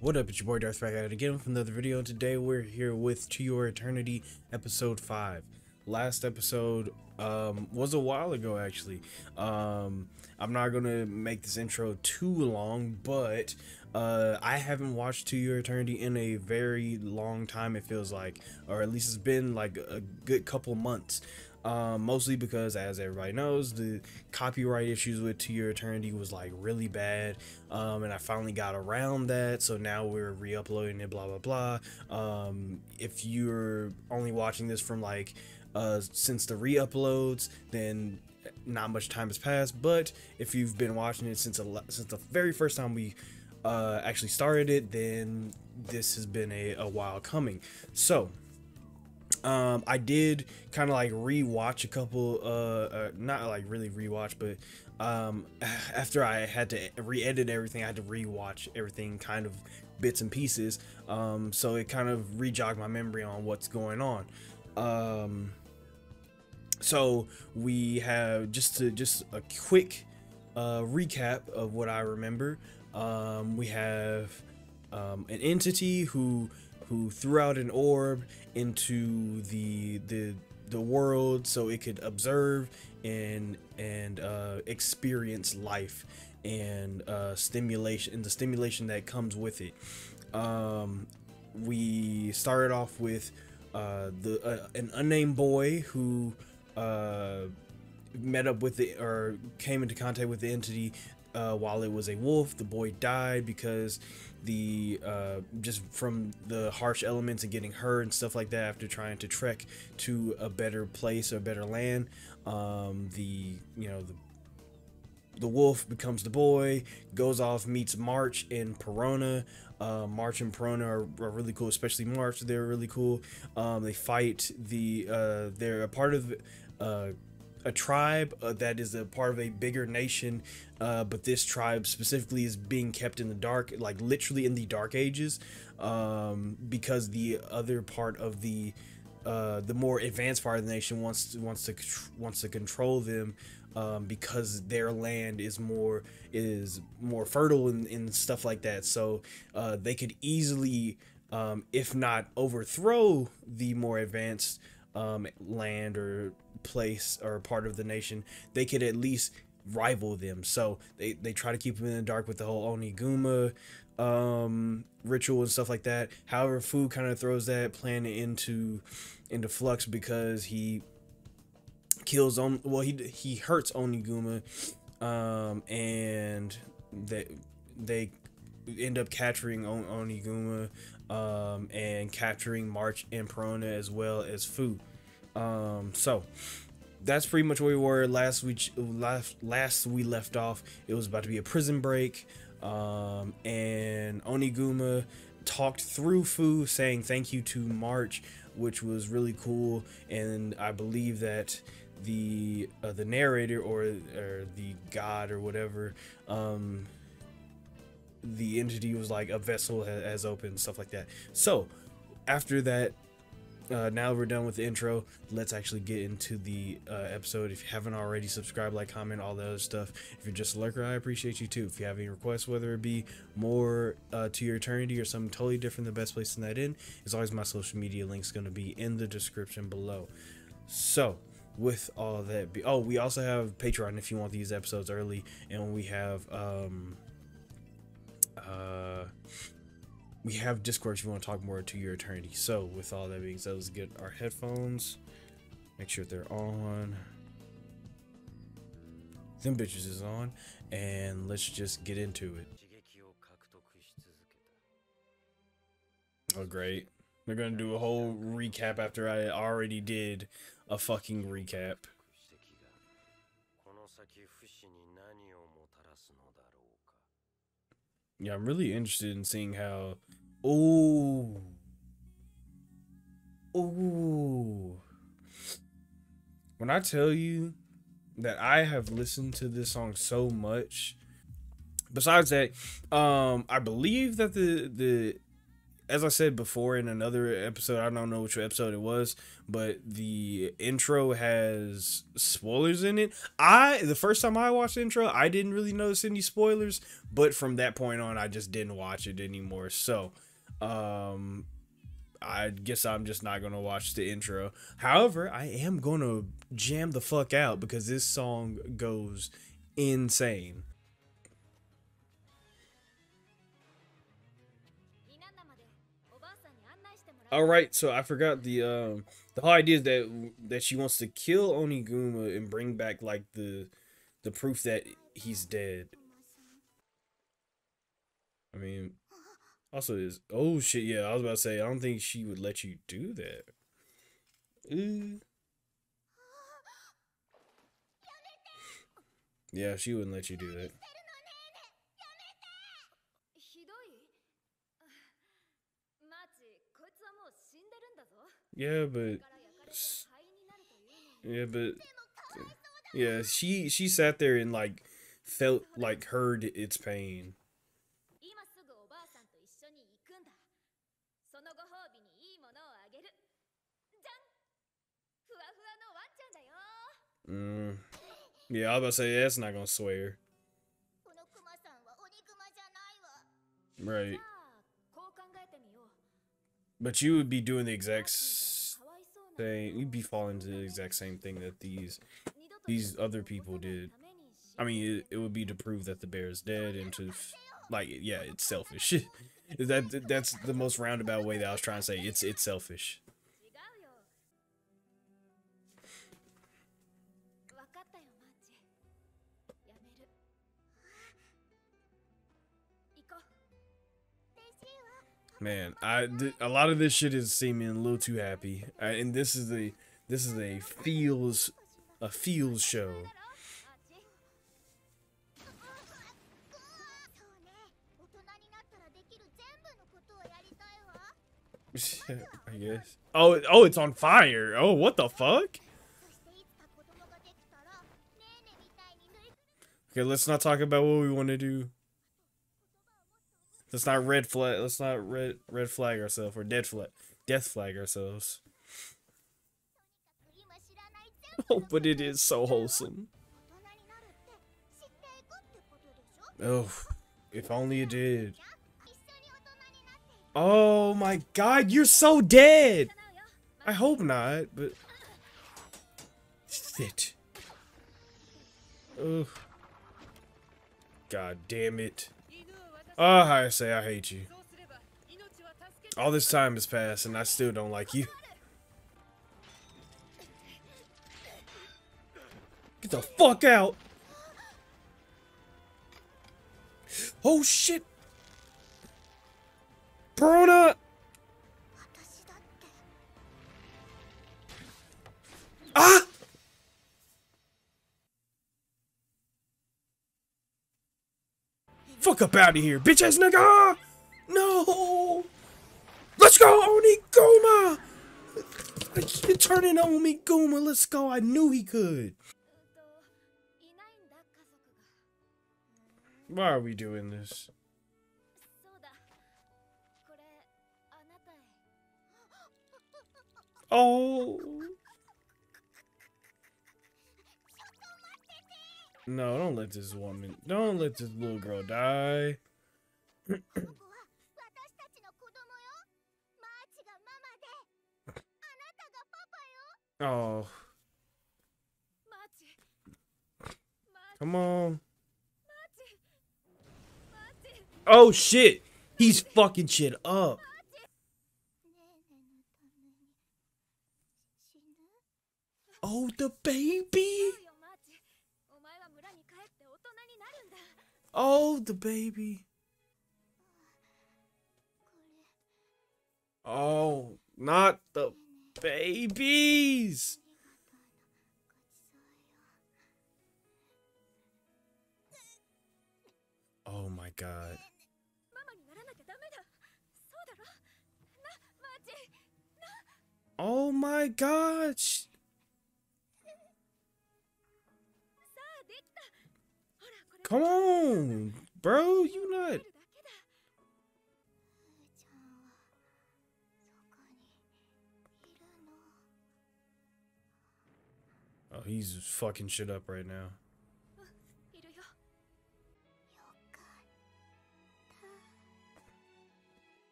What up, it's your boy Dvrth back at it again from another video, and today we're here with To Your Eternity episode 5. Last episode was a while ago actually. I'm not gonna make this intro too long, but I haven't watched To Your Eternity in a very long time, it feels like, or at least it's been like a good couple months. Mostly because, as everybody knows, the copyright issues with To Your Eternity was like really bad, and I finally got around that, so now we're re-uploading it, blah blah blah. If you're only watching this from like since the re-uploads, then not much time has passed, but if you've been watching it since the very first time we actually started it, then this has been a while coming. So I did kind of like rewatch a couple, not like really rewatch, but after I had to re-edit everything, I had to rewatch everything kind of bits and pieces. So it kind of re-jogged my memory on what's going on. So we have just a quick recap of what I remember. We have an entity who threw out an orb into the world so it could observe and experience life and stimulation, and the stimulation that comes with it. We started off with an unnamed boy who met up with it, or came into contact with the entity while it was a wolf. The boy died because the just from the harsh elements and getting hurt and stuff like that after trying to trek to a better place or better land. The wolf becomes the boy, goes off, meets March and Perona. March and Perona are really cool, especially March. They're really cool. They fight they're a part of a tribe that is a part of a bigger nation, but this tribe specifically is being kept in the dark, like literally in the dark ages, because the other part of the more advanced part of the nation wants to control them, because their land is more fertile and stuff like that. So they could easily, if not overthrow the more advanced land or place or part of the nation, they could at least rival them. So they try to keep them in the dark with the whole Oniguma ritual and stuff like that. However, Fu kind of throws that plan into flux because he kills on he hurts Oniguma, and they end up capturing Oniguma, and capturing March and Perona as well as Fu. So that's pretty much where we were last we left off. It was about to be a prison break, and Oniguma talked through Fu, saying thank you to March, which was really cool. And I believe that the narrator or the god or whatever, the entity was like a vessel has opened, stuff like that. So after that, now we're done with the intro, let's actually get into the episode. If you haven't already, subscribe, like, comment, all the other stuff. If you're just a lurker, I appreciate you too. If you have any requests, whether it be more To Your Eternity or something totally different, the best place to send that in is always my social media links, going to be in the description below. So with all that, we also have Patreon if you want these episodes early, and we have Discord if you want to talk more To Your Eternity. So with all that being said, let's get our headphones, make sure they're on, them bitches is on, and let's just get into it. Oh great, they're gonna do a whole recap after I already did a fucking recap. Yeah, I'm really interested in seeing how. Ooh. When I tell you that I have listened to this song so much, besides that, I believe that as I said before in another episode, I don't know which episode it was, but the intro has spoilers in it. The first time I watched the intro, I didn't really notice any spoilers, but from that point on, I just didn't watch it anymore. So, I guess I'm just not gonna watch the intro. However, I am gonna jam the fuck out because this song goes insane. All right, so I forgot the whole idea is that she wants to kill Oniguma and bring back like the proof that he's dead. I mean, also is oh shit, yeah, I was about to say I don't think she would let you do that. Yeah, she wouldn't let you do that. Yeah, but yeah, but yeah, she sat there and like felt like heard its pain. Yeah, I was about to say that's not gonna sway her. Right. But you would be doing the exact same. You'd be falling into the exact same thing that these other people did. I mean, it would be to prove that the bear is dead and to, like, yeah, it's selfish. That's the most roundabout way that I was trying to say. It's selfish. Man, a lot of this shit is seeming a little too happy, and this is a feels show. I guess. Oh, it's on fire. Oh, what the fuck? Okay, let's not talk about what we want to do. Let's not red flag. Let's not red flag ourselves or death flag ourselves. Oh, but it is so wholesome. Oh, if only it did. Oh my God, you're so dead. I hope not, but shit. Oh, God damn it. Oh, I say I hate you. All this time has passed and I still don't like you. Get the fuck out. Oh shit. Perona. Ah. Fuck up out of here, bitch ass nigga! No! Let's go, Oniguma! You're turning on me, Guma. Let's go. I knew he could. Why are we doing this? Oh. No, don't let this little girl die. Oh. Come on. Oh shit. He's fucking shit up. Oh, the baby. Oh, the baby. Oh, not the babies. Oh my God. Oh my gosh. Come on, bro. You not. he's fucking shit up right now.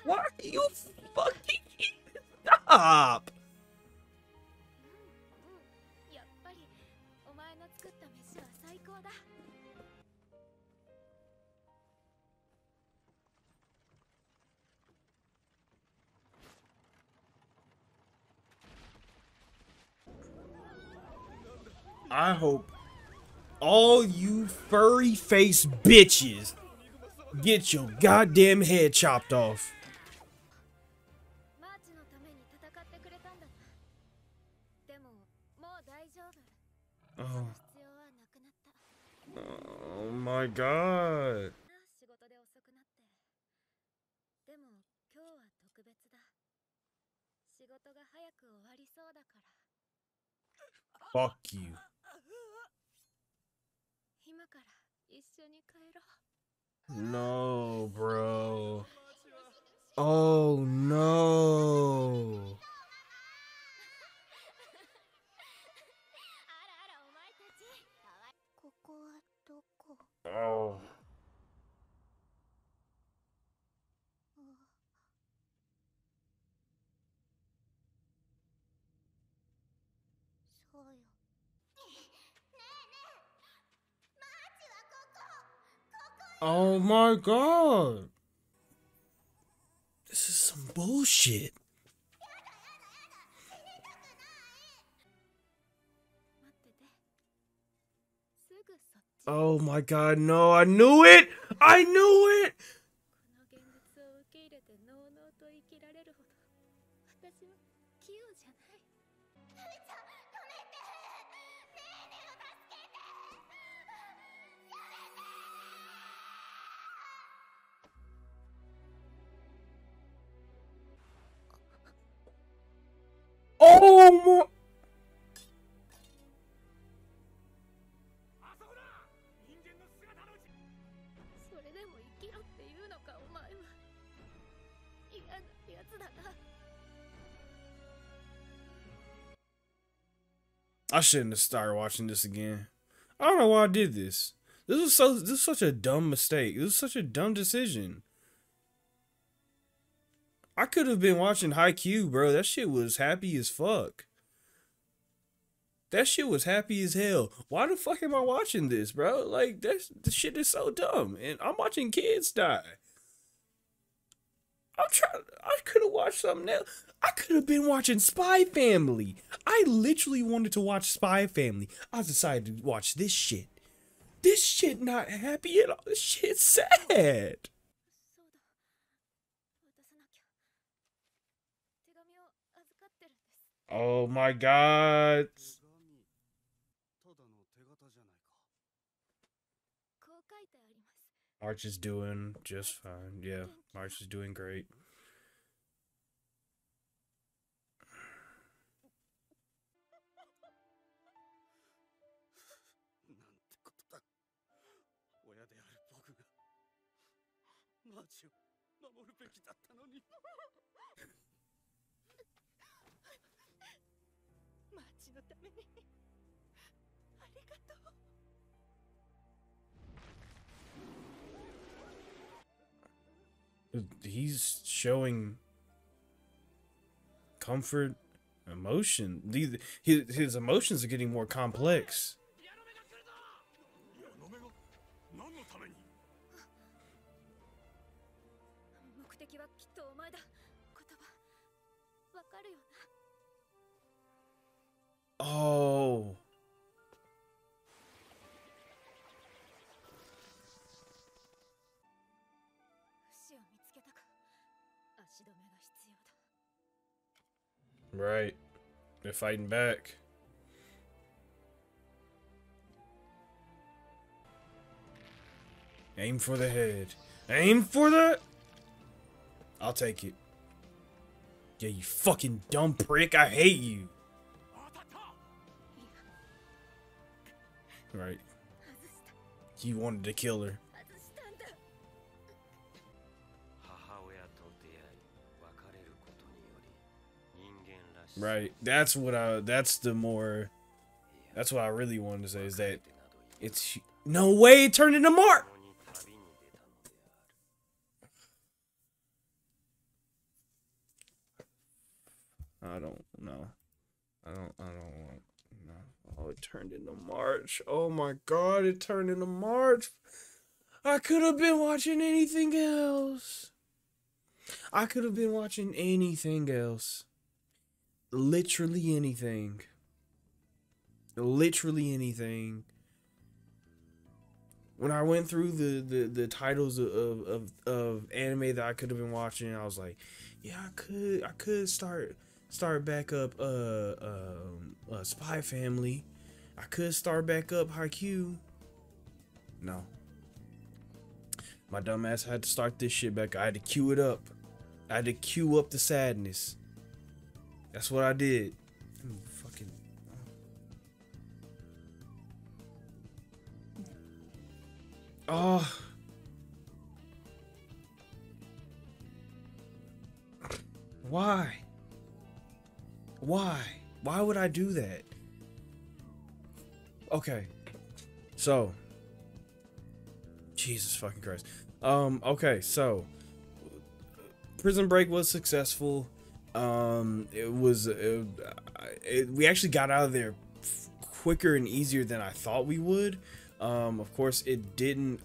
Why are you fucking stop? I hope all you furry face bitches get your goddamn head chopped off. Oh. Oh my god. Fuck you. No, bro. Oh no. Oh. Oh my god. This is some bullshit. Oh my god, no, I knew it! I knew it! Oh my... I shouldn't have started watching this again. I don't know why I did this. This is such a dumb mistake. This is such a dumb decision. I could have been watching Haikyuu, bro. That shit was happy as fuck. That shit was happy as hell. Why the fuck am I watching this, bro? Like, this shit is so dumb. And I'm watching kids die. I could have watched something else. I could have been watching Spy Family. I literally wanted to watch Spy Family. I decided to watch this shit. This shit not happy at all. This shit's sad. Oh my god. Arch is doing just fine. Yeah, Arch is doing great. He's showing comfort, emotion. His emotions are getting more complex. Oh. Right. They're fighting back. Aim for the head. Aim for the... I'll take it. Yeah, you fucking dumb prick. I hate you. right? He wanted to kill her. Right. That's what I really wanted to say, is that it's no way it turned into Mark. I don't know. I don't want. No. Oh, it turned into March. Oh my God, it turned into March. I could have been watching anything else. I could have been watching anything else. Literally anything. Literally anything. When I went through the titles of anime that I could have been watching, I was like, yeah, I could start back up Spy Family. I could start back up Haikyuu. No. My dumbass had to start this shit back. I had to queue it up. I had to queue up the sadness. That's what I did. Fucking. Oh. Why? Why? Why would I do that? Okay. So. Jesus fucking Christ. Okay, so Prison Break was successful. We actually got out of there quicker and easier than I thought we would. Of course, it didn't.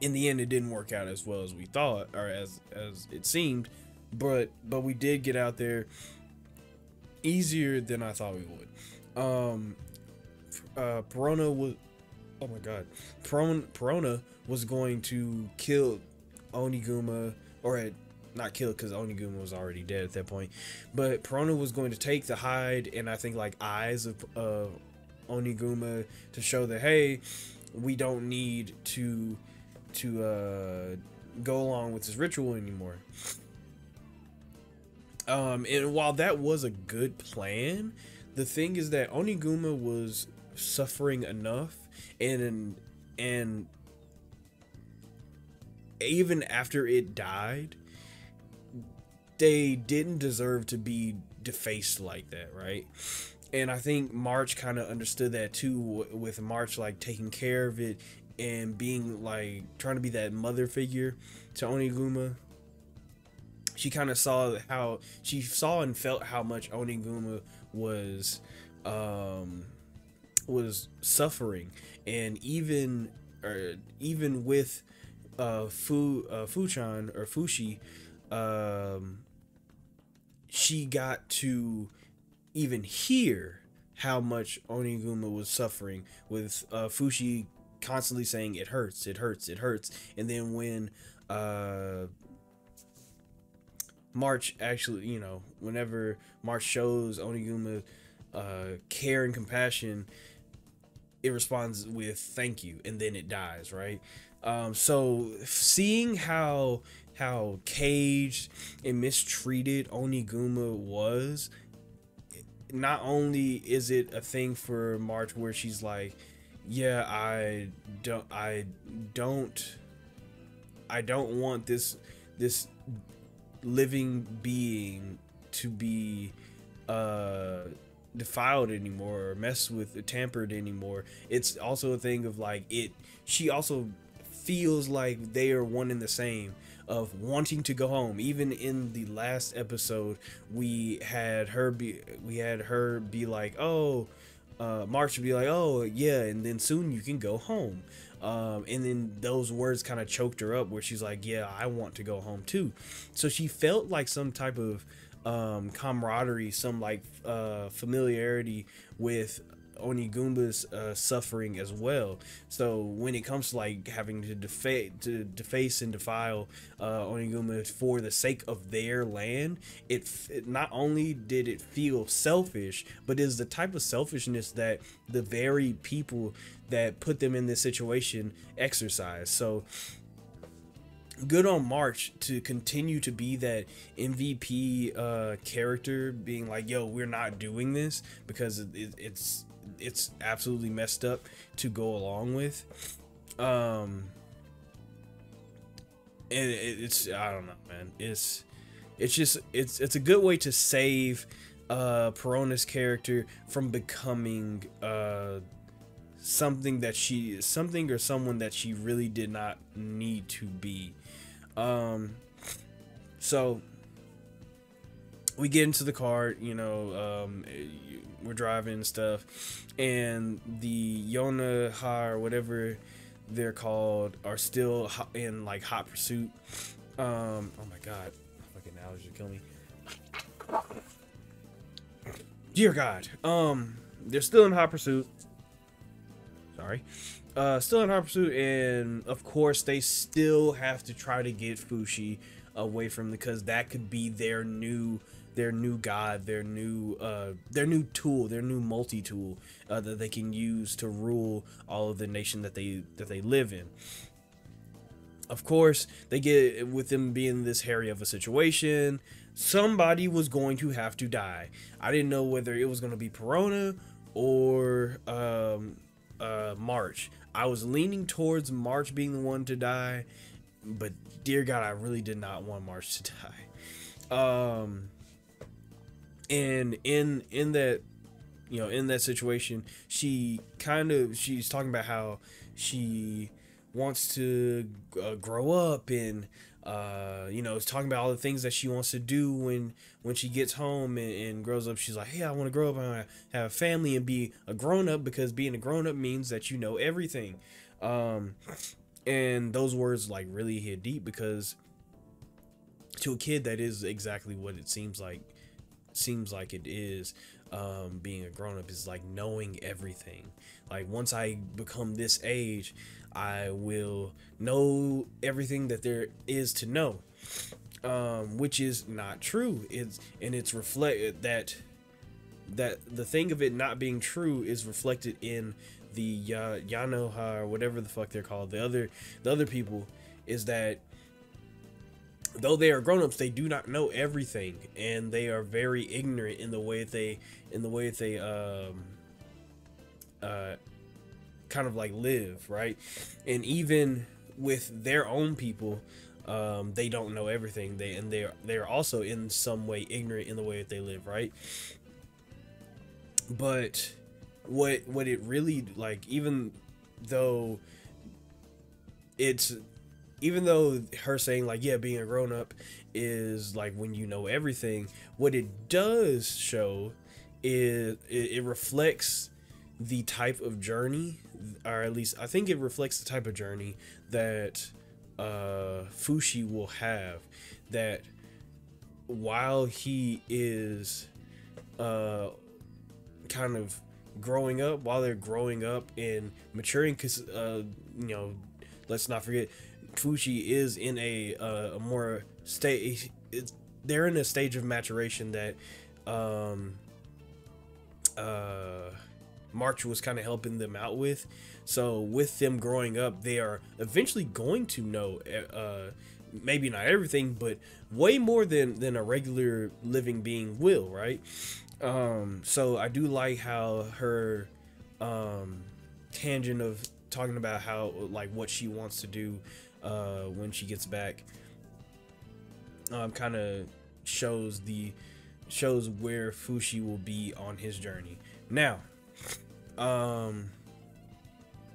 In the end, it didn't work out as well as we thought, or as it seemed. But we did get out there easier than I thought we would. Perona was. Oh my God, Perona was going to kill Oniguma, or not kill, because Oniguma was already dead at that point. But Perona was going to take the hide and I think like eyes of Oniguma to show that, hey, we don't need to go along with this ritual anymore. And while that was a good plan, the thing is that Oniguma was suffering enough, and even after it died, they didn't deserve to be defaced like that, right? And I think March kind of understood that too, with March like taking care of it and being like trying to be that mother figure to Oniguma. She kind of saw and felt how much Oniguma was suffering, and even with Fuchan or Fushi, she got to even hear how much Oniguma was suffering, with Fushi constantly saying it hurts, it hurts, it hurts. And then when March actually, you know, whenever March shows Oniguma care and compassion, it responds with thank you, and then it dies, right? So seeing how caged and mistreated Oniguma was, not only is it a thing for March where she's like, yeah, I don't want this living being to be defiled anymore, or messed with, or tampered anymore. It's also a thing of like, she also feels like they are one and the same, of wanting to go home. Even in the last episode, we had her be like, oh, March would be like, oh yeah, and then soon you can go home. And then those words kind of choked her up, where she's like, yeah, I want to go home too. So she felt like some type of camaraderie, some like familiarity with Oniguma's suffering as well. So when it comes to like having to deface and defile Oniguma for the sake of their land, it not only did it feel selfish, but is the type of selfishness that the very people that put them in this situation exercise. So good on March to continue to be that MVP character, being like, yo, we're not doing this, because it's it's absolutely messed up to go along with. And it's, I don't know, man. It's just, it's a good way to save Perona's character from becoming something or someone that she really did not need to be. So we get into the car, you know, we're driving and stuff, and the Yonaha or whatever they're called are still in like hot pursuit. Oh my god, fucking allergies kill me. Dear God. They're still in hot pursuit. Sorry. Still in hot pursuit, and of course they still have to try to get Fushi away from, because that could be their new god, their new tool, their new multi-tool that they can use to rule all of the nation that they live in. Of course, they get, with them being this hairy of a situation, somebody was going to have to die. I didn't know whether it was going to be Perona or March. I was leaning towards March being the one to die, but dear God, I really did not want March to die. And in that, you know, in that situation, she's talking about how she wants to grow up, and you know, it's talking about all the things that she wants to do when she gets home and grows up. She's like, hey, I want to grow up, I want to have a family and be a grown-up, because being a grown-up means that you know everything. And those words like really hit deep, because to a kid that is exactly what it seems like it is. Being a grown-up is like knowing everything. Like, once I become this age, I will know everything that there is to know, which is not true. It's reflected that the thing of it not being true is reflected in the Yanoha, or whatever the fuck they're called, the other people, is that though they are grown-ups, they do not know everything, and they are very ignorant in the way they kind of like live, right? And even with their own people, they don't know everything. They're also in some way ignorant in the way that they live, right? But what it really, like, even though her saying like, yeah, being a grown-up is like when you know everything, what it does show is it reflects the type of journey, or at least I think it reflects the type of journey that Fushi will have, that while he is kind of growing up, while they're growing up and maturing, because you know, let's not forget, Fushi is in a more stage. They're in a stage of maturation that March was kind of helping them out with. So with them growing up, they are eventually going to know, maybe not everything, but way more than a regular living being will, right? So I do like how her tangent of talking about how, like, what she wants to do when she gets back, kind of shows where Fushi will be on his journey. Now,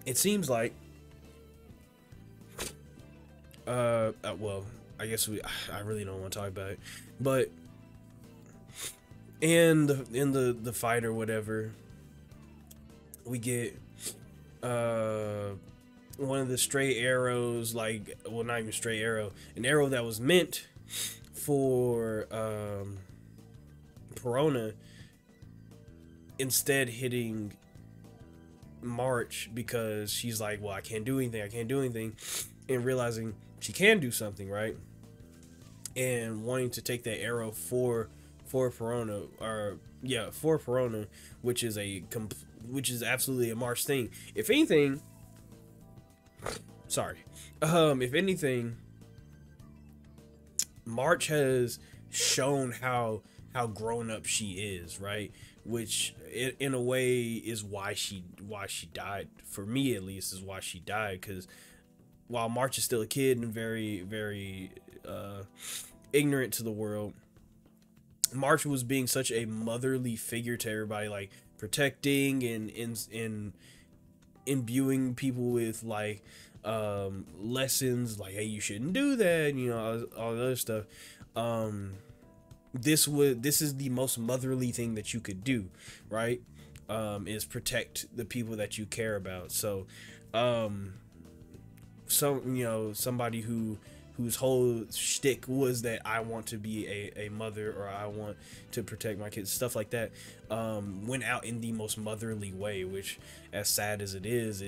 it seems like well, I guess I really don't want to talk about it, but in the fight or whatever, we get one of the stray arrows, like, well, not even stray arrow, an arrow that was meant for Perona, instead hitting March, because she's like, well, I can't do anything, and realizing she can do something, right? And wanting to take that arrow for Perona, or yeah, for Perona, which is absolutely a March thing. If anything, if anything, March has shown how grown up she is, right? which in a way is why she died. For me, at least, is why she died. Because while March is still a kid and very ignorant to the world, March was being such a motherly figure to everybody, like protecting and imbuing people with like lessons, like, hey, you shouldn't do that, you know, all the other stuff. This is the most motherly thing that you could do, right? Is protect the people that you care about. So somebody whose whole shtick was that I want to be a mother, or I want to protect my kids, stuff like that, went out in the most motherly way, which, as sad as it is,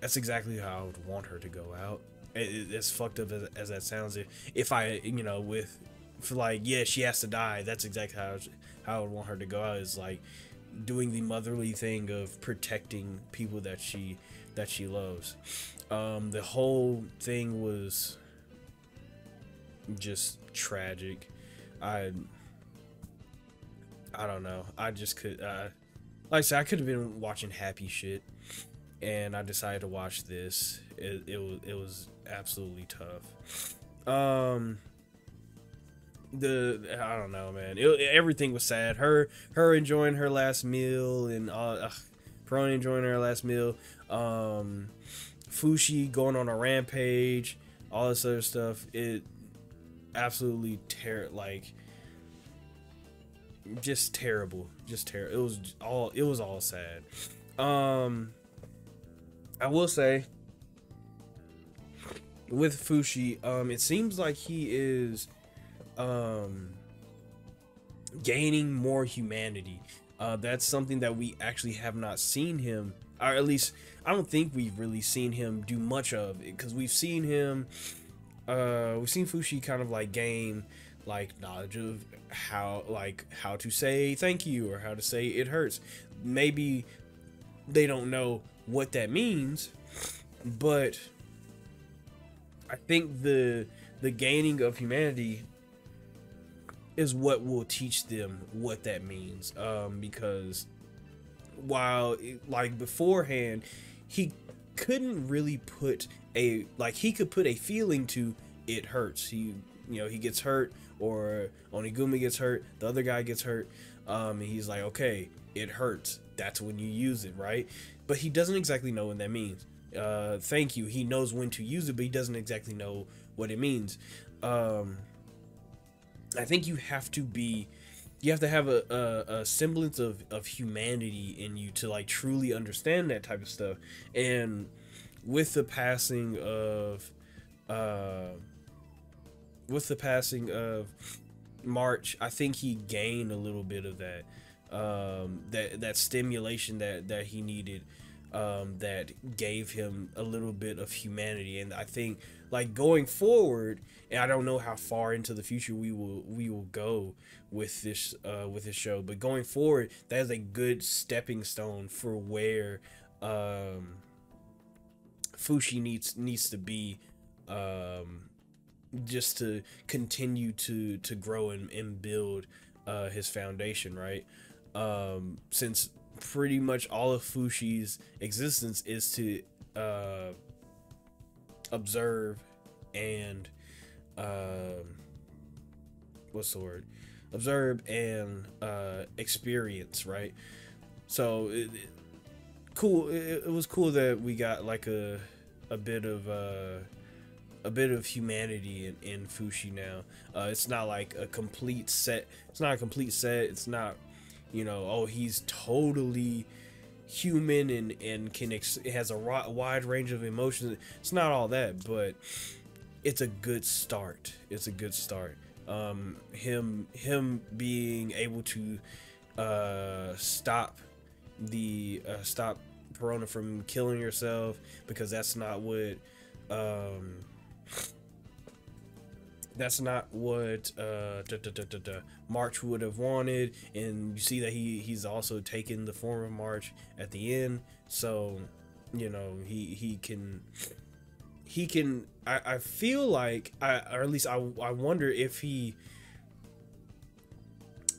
that's exactly how I would want her to go out. As fucked up as that sounds, if I, for like, yeah, she has to die, that's exactly how I would want her to go out, is like doing the motherly thing of protecting people that she loves. The whole thing was just tragic. I don't know. I just could, like I said, I could have been watching happy shit, and I decided to watch this. It was absolutely tough. I don't know, man. Everything was sad. Her enjoying her last meal, and Peroni enjoying her last meal. Fushi going on a rampage, all this other stuff. It absolutely just terrible. It was all sad. I will say, with Fushi, it seems like he is gaining more humanity. That's something that we actually have not seen him, or at least I don't think we've really seen him do much of it, because we've seen Fushi kind of like gain like knowledge of how to say thank you, or how to say it hurts. Maybe they don't know what that means, but I think the gaining of humanity is what will teach them what that means, because while like beforehand he couldn't really put he could put a feeling to it hurts. He gets hurt, or Onigumi gets hurt, the other guy gets hurt, and he's like, okay, it hurts, that's when you use it, right? But he doesn't exactly know what that means. Thank you, he knows when to use it, but he doesn't exactly know what it means. I think you have to have a semblance of humanity in you to like truly understand that type of stuff. And with the passing of March, I think he gained a little bit of that that stimulation that he needed, that gave him a little bit of humanity. And I think, like, going forward, and I don't know how far into the future we will go with this show, but going forward, that is a good stepping stone for where Fushi needs to be, just to continue to grow and build his foundation, right? Since pretty much all of Fushi's existence is to observe and experience, right? So it was cool that we got like a bit of humanity in Fushi now. It's not like a complete set. It's not a complete set. It's not, oh, he's totally human and has a wide range of emotions. It's not all that, but it's a good start. Him being able to stop Perona from killing herself, because that's not what March would have wanted. And you see that he's also taken the form of March at the end, so he can I feel like or at least I wonder if he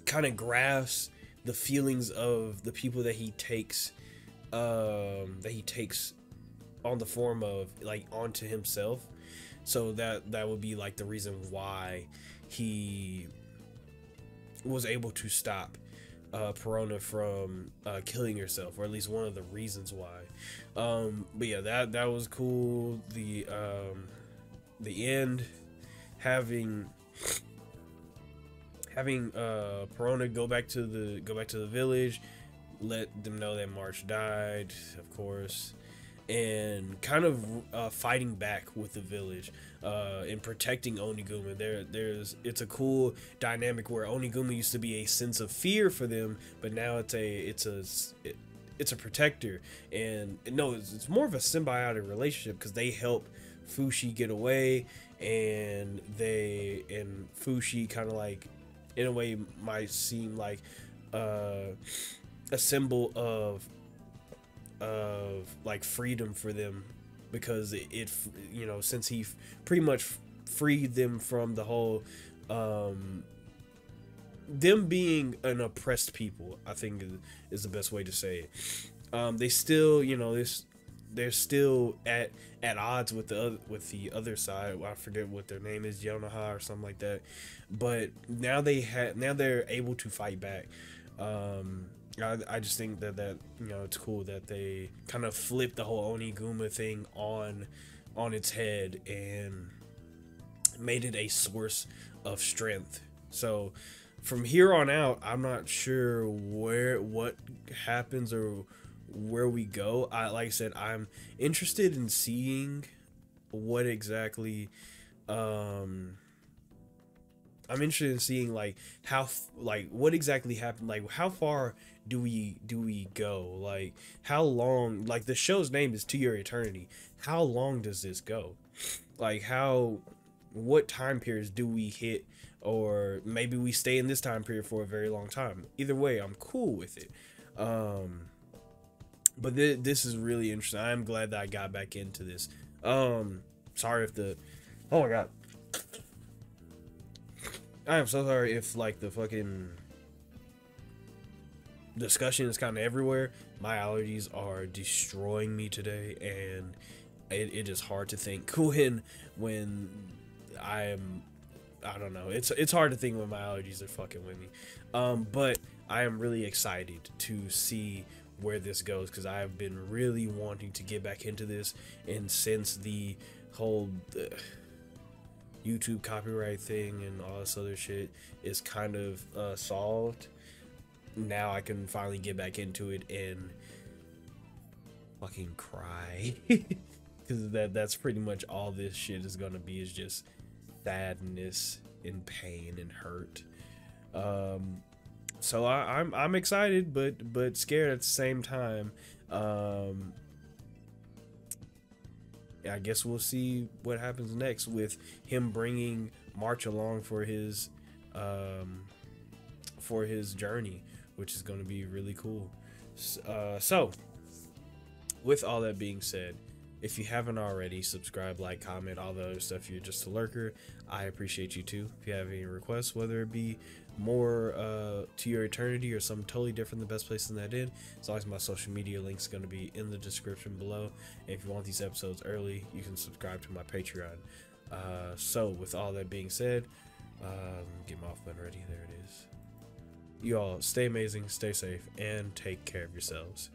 kind of grasps the feelings of the people that he takes on the form of like onto himself. So that would be like the reason why he was able to stop Perona from killing herself, or at least one of the reasons why. But yeah, that was cool. The end, having Perona go back to the village, let them know that March died, of course, and kind of fighting back with the village and protecting Oniguma. It's a cool dynamic where Oniguma used to be a sense of fear for them, but now it's a protector. And no, it's more of a symbiotic relationship, because they help Fushi get away, and Fushi kind of like, in a way, might seem like a symbol of like freedom for them, because it you know, since he pretty much freed them from the whole them being an oppressed people, I think is the best way to say it. They still, you know, they're still at odds with the other side. I forget what their name is, Yonoha or something like that. But now they're able to fight back. I just think that you know, it's cool that they kind of flipped the whole Oniguma thing on its head and made it a source of strength. So from here on out, I'm not sure what happens or where we go. Like I said, I'm interested in seeing what exactly I'm interested in seeing like what exactly happened, like how far do we go, like how long, like the show's name is To Your Eternity. How long does this go? Like what time periods do we hit, or maybe we stay in this time period for a very long time. Either way, I'm cool with it. But this is really interesting. I'm glad that I got back into this. Sorry if oh my god, I am so sorry if like the fucking discussion is kind of everywhere. My allergies are destroying me today, and it is hard to think when I don't know. It's hard to think when my allergies are fucking with me. But I am really excited to see where this goes, because I have been really wanting to get back into this, and since the whole YouTube copyright thing and all this other shit is kind of solved, now I can finally get back into it and fucking cry. Because that's pretty much all this shit is gonna be, is just sadness and pain and hurt. So I'm excited but scared at the same time. I guess we'll see what happens next with him bringing March along for his journey, which is going to be really cool. So with all that being said, if you haven't already, subscribe, like, comment, all the other stuff. You're just a lurker, I appreciate you too. If you have any requests, whether it be more To Your Eternity or something totally different, the best place in that in, as always, my social media links going to be in the description below. And if you want these episodes early, you can subscribe to my Patreon. So with all that being said, get my off button ready. There it is. You all stay amazing, stay safe, and take care of yourselves.